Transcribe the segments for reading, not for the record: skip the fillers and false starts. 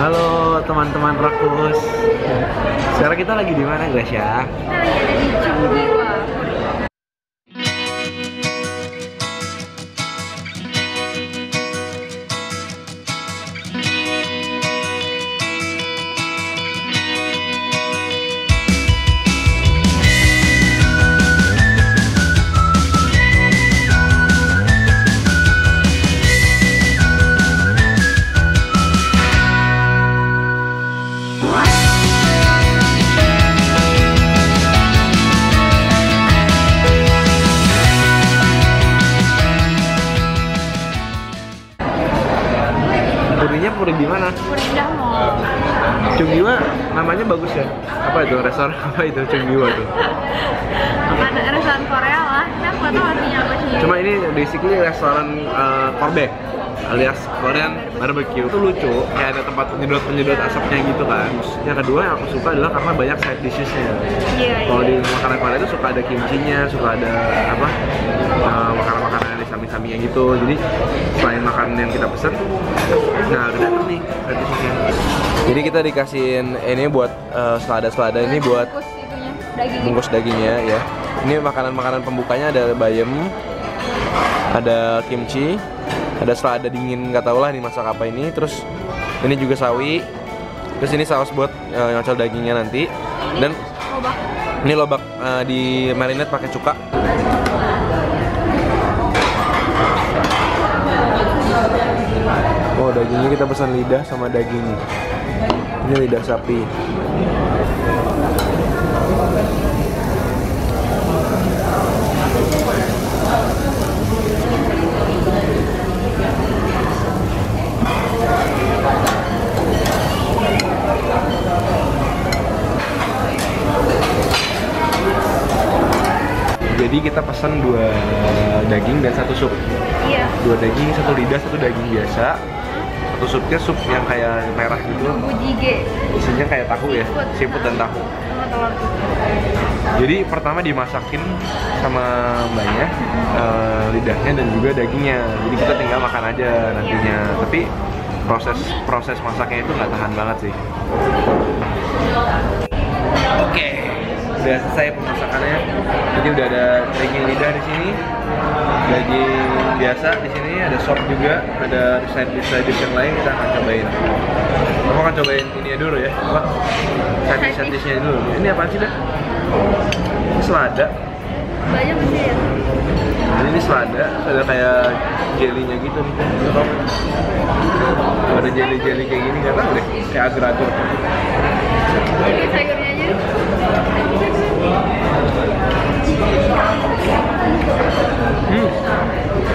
Halo teman-teman Rakus. Sekarang kita lagi di mana, guys ya? Kita lagi ada di Cunggiwa. Purinya puri di mana? Perindah Mall. Cunggiwa namanya bagus ya. Apa itu restoran apa itu Cunggiwa tuh? Ada restoran Korea lah. Saya nggak tahu artinya apa sih. Cuma ini basically restoran Korbek alias Korean barbecue. Itu lucu, kayak ada tempat penyedot asapnya gitu kan. Yang kedua yang aku suka adalah karena banyak side dishes-nya. Iya. Kalau di makanan Korea itu suka ada kimchi-nya, suka ada apa makanan-makanan yang sami-saminya gitu. Jadi selain makanan yang kita pesen, nah udah datang nih side dishes-nya. Jadi kita dikasihin ini buat selada ini buat bungkus dagingnya ya. Ini makanan-makanan pembukanya ada bayam, ada kimchi, ada selada dingin nggak tau lah dimasak apa ini. Terus ini juga sawi. Terus ini saus buat nyocol dagingnya nanti. Dan ini lobak di marinate pakai cuka. Oh, dagingnya kita pesan lidah sama daging. Ini lidah sapi. Jadi kita pesan 2 daging dan 1 sup. Iya. 2 daging, 1 lidah, 1 daging biasa. 1 supnya sup yang kayak merah gitu. Bujige. Isinya kayak tahu ya, seafood dan tahu. Sama telur. Jadi pertama dimasakin sama mbaknya lidahnya dan juga dagingnya. Jadi kita tinggal makan aja nantinya. Tapi proses masaknya itu nggak tahan banget sih. Oke, udah selesai pemasakannya. Jadi udah ada daging lidah di sini, daging biasa di sini, ada sop juga, ada side dish yang lain kita akan cobain. Kamu akan cobain ini dulu ya, apa? Side dishnya dulu. Ini apaan sih dah? Ini selada. Banyak sih ya. Jadi ini selada, ada kayak jelinya gitu nih. Ada jelly kayak gini, nggak tahu deh, kayak agar-agar. Ini sayurnya aja.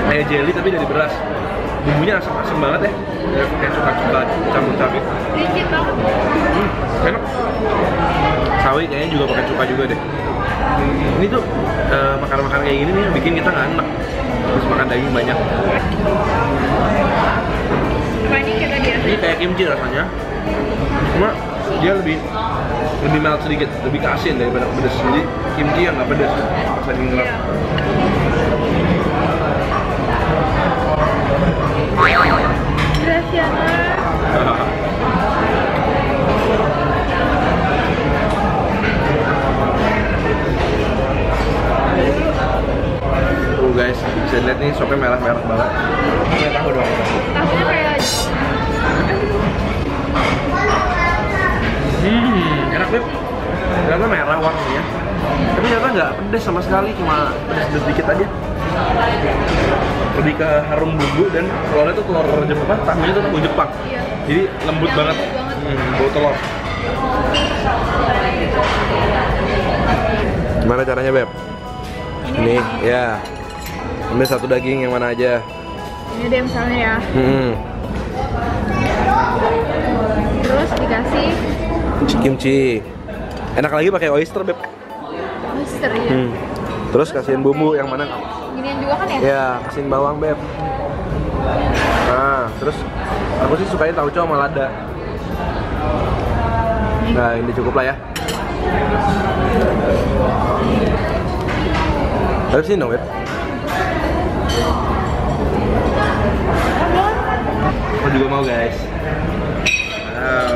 Kayak jelly tapi dari beras. Bumbunya asam-asam banget ya. Kayak cuka-cuka campur cabai. Dikit banget. Enak. Sawi kayaknya juga pakai cuka juga deh. Ini tuh makanan-makanan kayak gini nih yang bikin kita nggak enak. Terus makan daging banyak. Apa ini kayak tadi ya? Ini kayak kimchi rasanya. Cuma dia lebih melt sedikit, lebih ke asin daripada pedas. Jadi kimchi yang nggak pedas, rasa dingin ngelap. Gracias. Tuh guys, bisa lihat nih sopnya merah-merah banget. Ini tahu dong. Tahunya kayak Enak banget. Ternyata merah warnanya. Tapi ternyata nggak pedas sama sekali, cuma pedas sedikit aja. Lebih ke harum bumbu dan telurnya tuh telur Jepang, tahunya tuh tahu Jepang. Iya. Jadi lembut banget. Bau telur. Gimana caranya, Beb? Ini ya. Ambil 1 daging yang mana aja. ini deh misalnya ya. Terus dikasih Kimchi. Enak lagi pakai oyster, Beb. oyster ya. Terus kasihin bumbu yang mana? Ginian juga kan ya? Ya, kasihin bawang, Beb. Nah, terus aku sih sukain tauco sama lada. Nah, ini cukup lah ya. Harus sini dong, Beb. Aku juga mau, guys. Nah.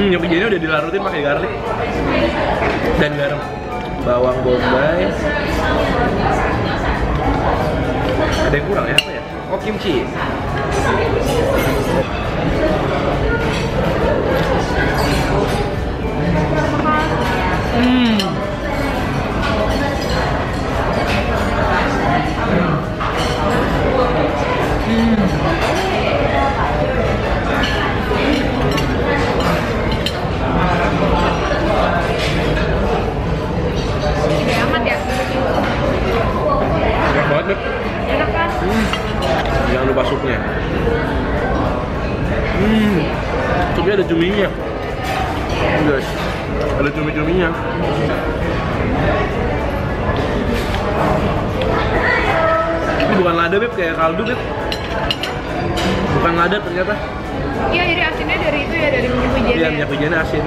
Nyobijennya udah dilarutin pakai garlic dan garam, bawang bombay. Ada yang kurang ya, apa ya? Oh, kimchi. Gede amat ya? Enak banget deh. Enak kan? Jangan lupa supnya. Supnya ada cuminya. Guys, ada cumi-cuminya. Ini bukan lada, Beb, kayak kaldu, Beb. Bukan lada ternyata. Iya, jadi asinnya dari itu ya, dari minyak wijennya. Iya, minyak wijennya asin.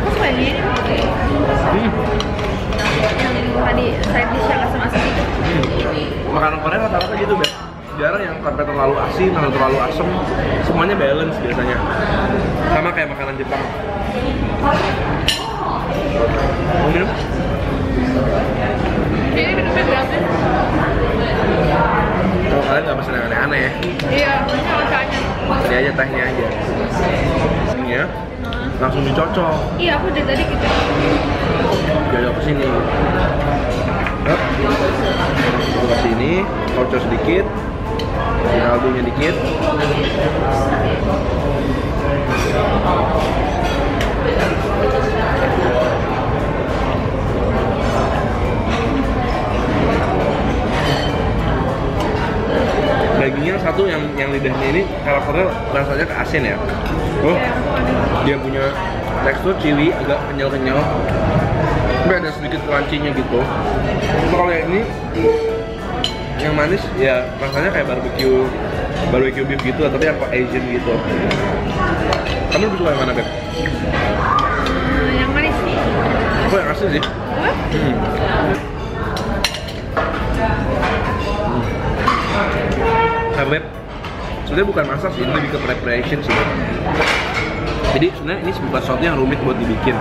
Aku suka yang ini. Yang tadi side dish yang asam-asam itu. Makanan Korea rata-rata gitu, Beb. Jarang yang sampai terlalu asin atau terlalu asam. Semuanya balance biasanya. Sama kayak makanan Jepang. Mau minum? Ini minumnya gratis. Kalau kalian nggak pesen yang aneh-aneh ya, Iya, banyak rasanya. ini aja tehnya aja. Ini ya, langsung dicocok. Iya, aku dari tadi gitu. Jauh ke sini. Hop. Ke sini, kocok sedikit. Kaldunya dikit. Dagingnya satu yang lidahnya ini karakternya rasanya ke asin ya. Oh, dia punya tekstur chewy agak kenyal-kenyal. Tapi ada sedikit crunchy-nya gitu. Kalau yang ini yang manis ya rasanya kayak barbecue beef gitu, tapi yang Asian gitu. Kamu lebih suka yang mana, Beb? Yang manis sih. Aku yang asin sih. Nah, Beb, sebenarnya bukan masak sih, ini lebih ke preparation sih, Beb. Jadi sebenarnya ini bukan sesuatu yang rumit buat dibikin.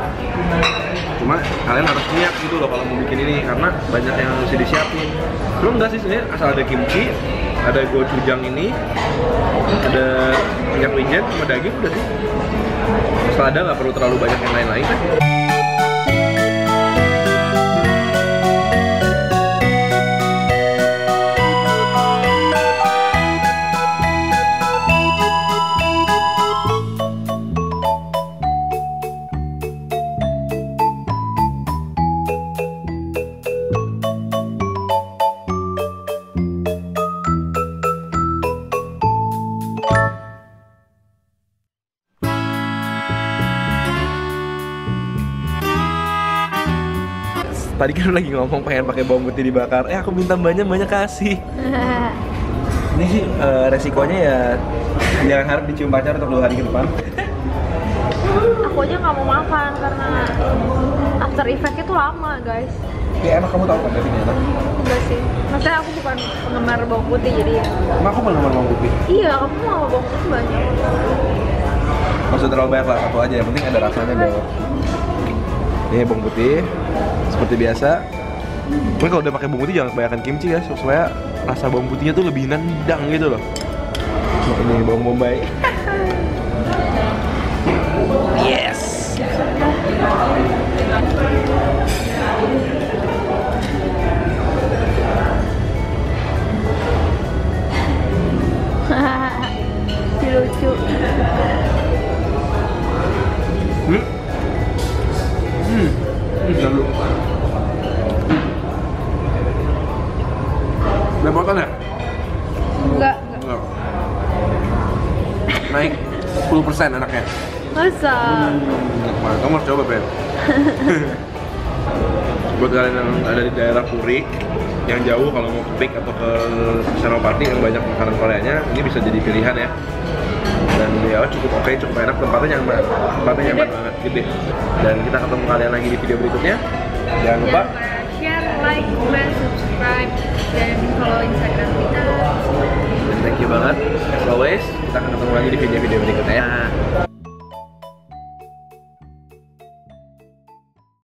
Cuma kalian harus niat gitu loh kalau mau bikin ini, karena banyak yang harus disiapin. Belum enggak sih sebenarnya, asal ada kimchi, ada gochujang ini, ada minyak wijen sama daging udah sih. Setelah ada nggak perlu terlalu banyak yang lain-lain kan. Tadi kan lagi ngomong pengen pakai bawang putih dibakar, aku minta banyak kasih. Ini sih resikonya ya jangan harap dicium pacar untuk 2 hari ke depan. Aku aja nggak mau makan karena after effect-nya tuh lama, guys. Ya emang kamu tahu kan dagingnya enak? Enggak sih. Maksudnya aku bukan penggemar bawang putih jadi ya. Emang aku penggemar bawang putih? Iya, kamu mau bawang putih banyak. Maksud terlalu banyak lah, satu aja, yang penting ada rasanya Beb. Ini bawang putih, seperti biasa. Tapi kalau udah pakai bawang putih jangan kebanyakan kimchi ya, supaya rasa bawang putihnya tuh lebih nendang gitu loh. Ini bawang bombay. Yes. Lucu. Lalu. Udah potong ya? Enggak. Enggak. Naik 10% anaknya. Masa? Kamu harus coba, Ben. Buat kalian yang ada di daerah Puri yang jauh, kalau mau ke Pik atau ke Senopati yang banyak makanan Koreanya, ini bisa jadi pilihan ya. dan ya cukup oke, cukup enak, tempatnya nyaman banget, gede. Dan kita ketemu kalian lagi di video berikutnya. Jangan lupa share, like, comment, subscribe, dan follow Instagram kita. Thank you.